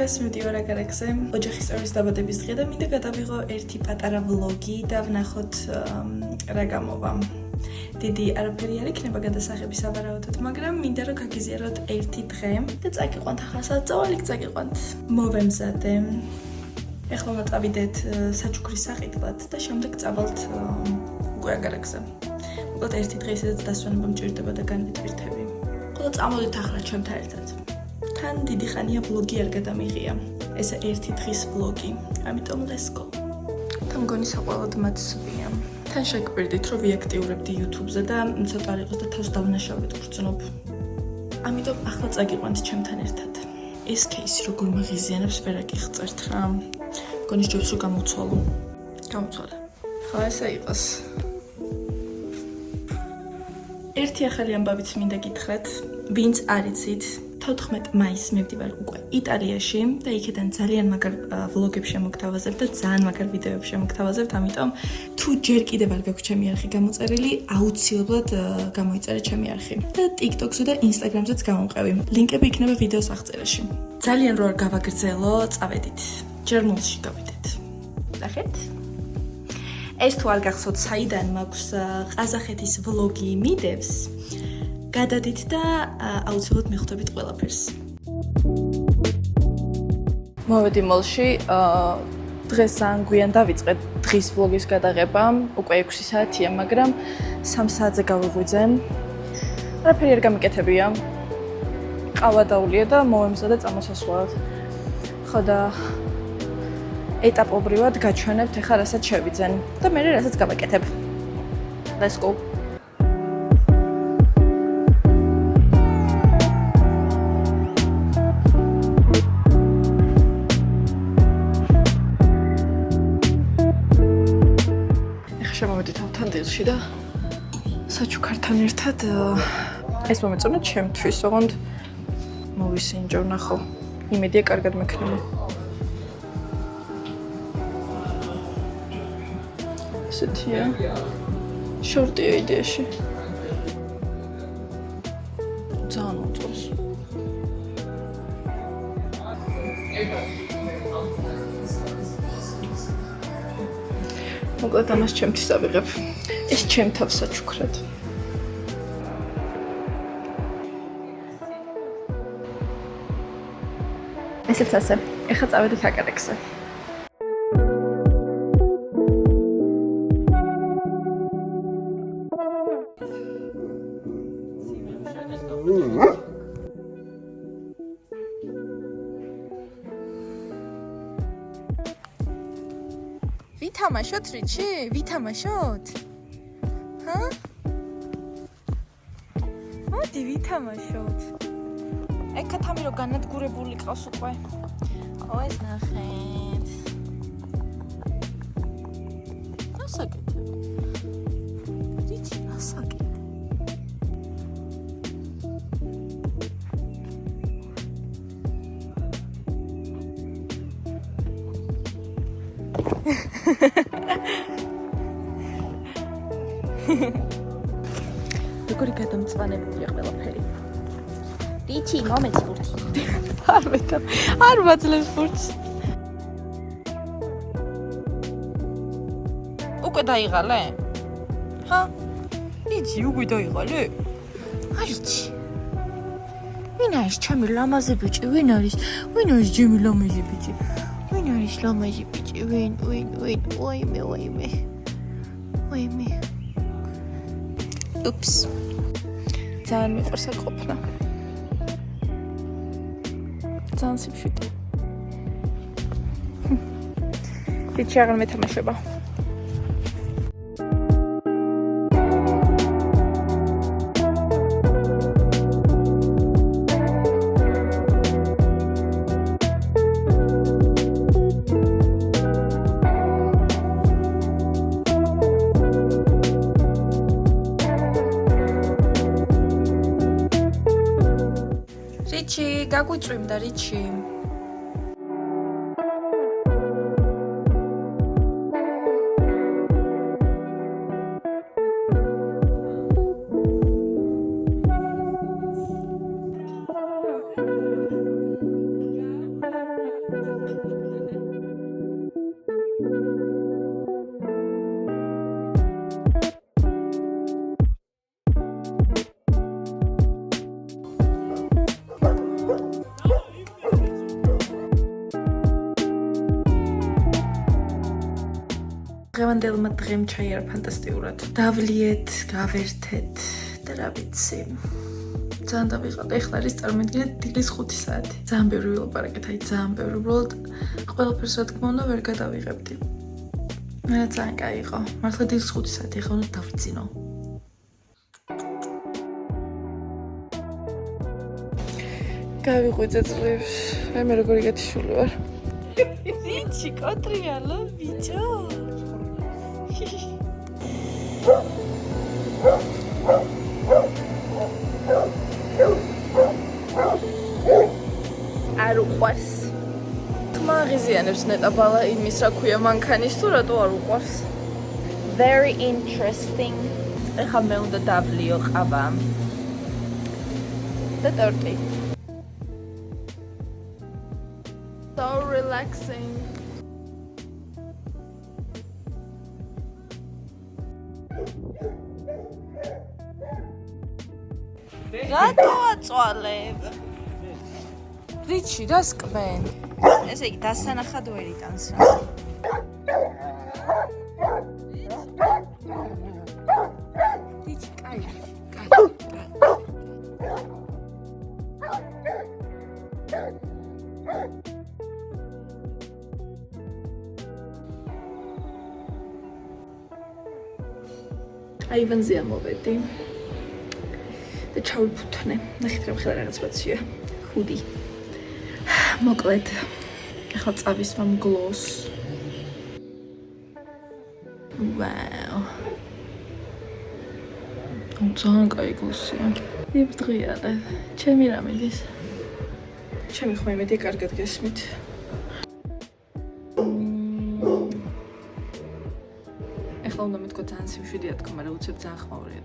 დღეს მივდივარ აგარაკზე, ოჯახის წევრის დაბადების დღე და მინდა გადავიღო ერთი პატარა ვლოგი და ვნახოთ რა გამოვა. დიდი არაფერი არ იქნება გადასაღები სავარაუდოდ, მაგრამ მინდა რომ გაგიზიაროთ ერთი დღე და წაგიყვანთ ახლა საწავალი, წაგიყვანთ. მოვემზადე. ეხლა მოვაწავიდეთ საჩუქრის საყიდლად და შემდეგ წავალთ უკვე აგარაკზე. მოკლედ ერთი დღე ისედაც დასვენება მჭირდება და განვითვირთები. ხოლო წამოდით ახლა ჩემთან ერთად. თან დიდი ხანია ვლოგი არ გადამიღია. ეს ერთი დღის ვლოგი. ამიტომ let's go. თან მგონი საყვალოდ მაცვია. თან შეგბერდით რომ ვიაქტიურებდი YouTube-ზე და ცოტა არ იყოს და თავს დავნაშავედ ვგრძნობ. ამიტომ ახლა წაგიყვანთ ჩემთან ერთად. ეს кейსი როგორ მაღიზიანებს ვერ აგიხწერთ რა. მგონი ჯობს რომ გამოვცვალო. გამოვცვალე. ხო ესე იყოს. ერთი ახალი ამბავიც მინდა გითხრათ, ვინც არ იცით, 14 მაისს მივდივარ უკვე იტალიაში და იქიდან ძალიან მაგარ ვლოგებს შემოგთავაზებ და ძალიან მაგარ ვიდეოებს შემოგთავაზებთ, ამიტომ თუ ჯერ კიდევ არ გაქვთ ჩემი არხი გამოწერილი, აუცილებლად გამოიწერეთ ჩემი არხი. და TikTok-ზე და Instagram-ზეც გამოვყევი. ლინკები იქნება ვიდეოს აღწერაში. ძალიან რო არ გავაგრძელო, წავედით. ჯერმულში გავიდეთ. ნახეთ. ეს თუ არ გახსოვთ საიდან მაქვს ყაზახეთის ვლოგი მიდევს, გადადით და აუცილებლად მიხვდებით ყველაფერს. მოვედი მოლში, დღეს ძალიან გვიან დავიწყე დღის ვლოგის გადაღება, უკვე 6 საათია, მაგრამ 3 საათზე გავიღვიძე. არაფერი არ გამიკეთებია. ყავა დაულია და მოვემზადე წამოსასვლელად. ხო და ეტაპობრივად გაჩვენებთ ახლა რასაც შევიძენ და მე რასაც გავაკეთებ. Let's go. ახლა შემოვედით ავთანდილში და საჩუქართან ერთად ეს მომეწონა ჩემთვის, ოღონდ მოვისინჯო ვნახო. იმედია კარგად მექნება. ესეთია. შორტია იდეაში. ძალიან უწევს. მოკლედ ამას ჩემთვის ავიღებ. ეს ჩემ თავს საჩუქრად. ესეც ასე. ეხლა წავედით აკარაკზე. ვითამაშოთ რიჩი? ვითამაშოთ? ჰა? მოდი ვითამაშოთ. აი კათამი რო განადგურებული ყავს უკვე. ო ეს ნახეთ. ასაკეთ. რიჩი ასაკეთ. როგორი გადამწვანებულია ყველაფერი. რიჩი მომეც ფურთი. არ მეტა. არ ვაძლევს ფურთს. უკვე დაიღალე? ჰა? რიჩი უკვე დაიღალე? არიჩი. ვინ არის ჩემი ლამაზი ბიჭი? ვინ არის? ვინ არის ჩემი ლამაზი ბიჭი? ვინ არის ლამაზი ბიჭი? ვინ? ვაიმე. ვაიმე. Ups. ძალიან მიყვარს აქ ყოფნა. ძალიან სიმშვიდე. რიჩი აღარ მეთამაშება. რიჩი, გაგვიწვიმდა რიჩი. დღევანდელმა დღემ ჩაიარა ფანტასტიკურად. დავლიეთ, გავერთეთ და რა ვიცი. ძალიან დავიღალე. ეხლა არის წარმოიდგინეთ დილის 5 საათი. ძალიან ბევრი ვილაპარაკეთ, აი ძალიან ბევრი. უბრალოდ ყველაფერს რა თქმა უნდა ვერ გადავიღებდი. მე ძალიან კაი იყო. მართლა დილის 5 საათი ეხლა უნდა დავწინო. გავიყვი წეწლებს. მე როგორი გათიშული ვარ. Вичи, котрიალო, ბიჭო. არ უყვარს. თმაღიზიანებს ნეტაბალა იმის რა ქვია მანქანის თუ რატო არ უყვარს. Very interesting. ეხლა მე უნდა დავლიო ყავა. და ტორტი. So relaxing. რატო აწვალებ? რიჩი, რას კმენ? ესე იგი დასანახად ვერ იტანს რა. რიჩი, კაი. აივანზე ამოვედი და ჩავიფუთნე. ნახეთ რა ხდება რაღაც ბაცია. ხუდი. მოკლედ. ახლა წავისვამ გლოს. ვაუ. ძალიან კაი გლოსია. იბდღიალე. ჩემი რა მიდის? ჩემი ხო იმედი კარგად გესმით. ეხლა უნდა მეთქვა ძალიან სიმშვიდეა თქო, მაგრამ უცებ ძალიან ხმაურია.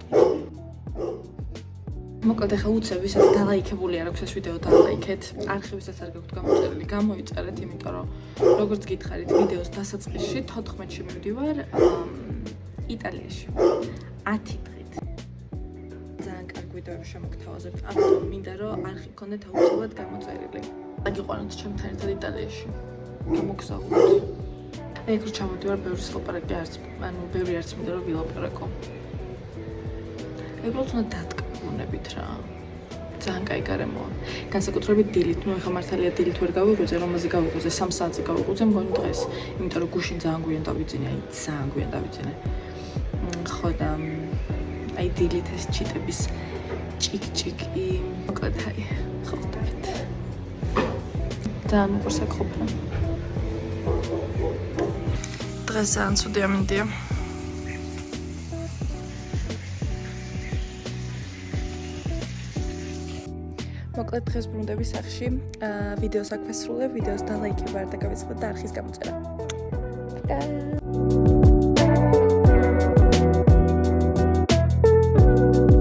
მოკლედ ახლა უცებ ვისაც დალაიქებული არ აქვს ეს ვიდეო დალაიქეთ. არხივისაც არ გაქვთ გამოწერილი, გამოიწერეთ, იმიტომ რომ როგორც გითხარით, ვიდეოს დასაწყისში 14-ში მივდივარ იტალიაში. 10 დღით. ძალიან კარგი ვიდეოები შემოგთავაზებთ. ამიტომ მინდა რომ არხი გქონდეთ აუცილებლად გამოწერილი. აგიყვანოთ ჩემთან ერთად იტალიაში. გამოგზავნოთ. მე იქ ჩამოდივარ ბევრი ლაპარაკი არც, ანუ ბევრი არც მინდა რომ ვილაპარაკო. ეგრეთ უნდა დატკბუნებით რა. ძალიან კაი გარემოა. განსაკუთრებით დილით, ნუ ეხლა მართალია დილით ვერ გავიღვიძე, რომელზე გავიღვიძე 3 საათზე გავიღვიძე მგონი დღეს, იმიტომ რომ გუშინ ძალიან გვიან დავიძინე, აი ძალიან გვიან დავიძინე. ხო და აი დილით ეს ჩიტების ჭიკ-ჭიკი, მოკლედ აი, ხო ხდებით. ძალიან უყვარს აქ ყოფნა. დღეს ძალიან ცუდი ამინდია. მოკლედ დღეს ბრუნდები სახში. ვიდეოს აქ ვესრულებ, ვიდეოს დალაიქება არ დაგავიწყდეთ და არხის გამოწერა.